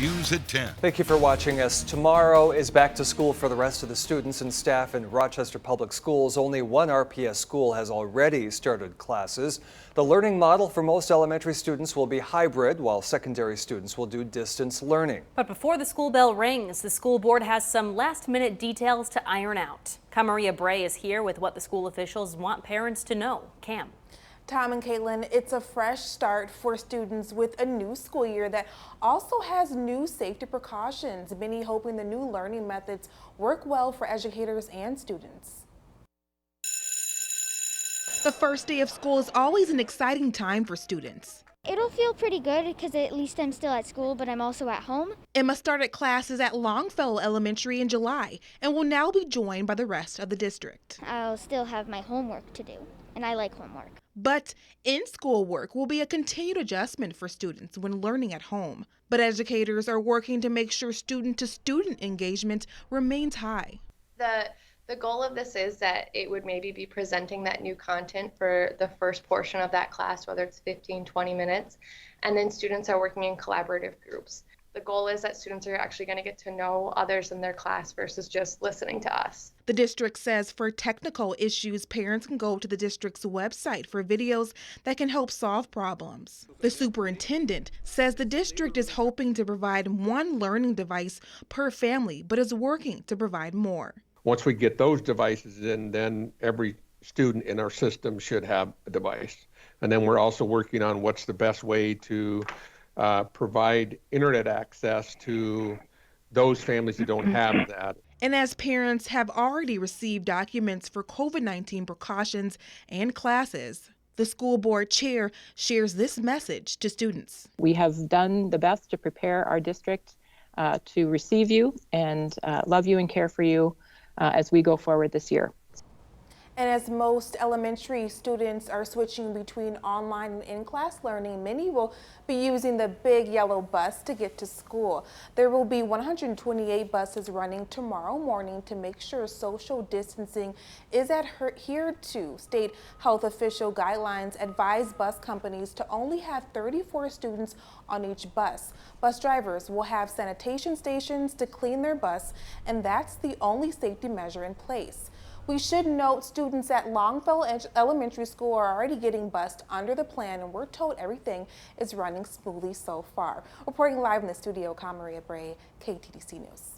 News at 10. Thank you for watching us. Tomorrow is back to school for the rest of the students and staff in Rochester Public Schools. Only one RPS school has already started classes. The learning model for most elementary students will be hybrid, while secondary students will do distance learning. But before the school bell rings, the school board has some last-minute details to iron out. Maria Bray is here with what the school officials want parents to know. Cam. Tom and Caitlin, it's a fresh start for students with a new school year that also has new safety precautions. Many hoping the new learning methods work well for educators and students. The first day of school is always an exciting time for students. It'll feel pretty good because at least I'm still at school, but I'm also at home. Emma started classes at Longfellow Elementary in July and will now be joined by the rest of the district. I'll still have my homework to do, and I like homework. But in-school work will be a continued adjustment for students when learning at home. But educators are working to make sure student-to-student engagement remains high. The goal of this is that it would maybe be presenting that new content for the first portion of that class, whether it's 15, 20 minutes, and then students are working in collaborative groups. The goal is that students are actually going to get to know others in their class versus just listening to us. The district says for technical issues, parents can go to the district's website for videos that can help solve problems. The superintendent says the district is hoping to provide one learning device per family, but is working to provide more. Once we get those devices in, then every student in our system should have a device. And then we're also working on what's the best way to provide internet access to those families that don't have that. And as parents have already received documents for COVID-19 precautions and classes, the school board chair shares this message to students. We have done the best to prepare our district to receive you and love you and care for you as we go forward this year. And as most elementary students are switching between online and in-class learning, many will be using the big yellow bus to get to school. There will be 128 buses running tomorrow morning to make sure social distancing is adhered to. State health official guidelines advise bus companies to only have 34 students on each bus. Bus drivers will have sanitation stations to clean their bus, and that's the only safety measure in place. We should note students at Longfellow Elementary School are already getting bused under the plan, and we're told everything is running smoothly so far. Reporting live in the studio, Maria Bray, KTDC News.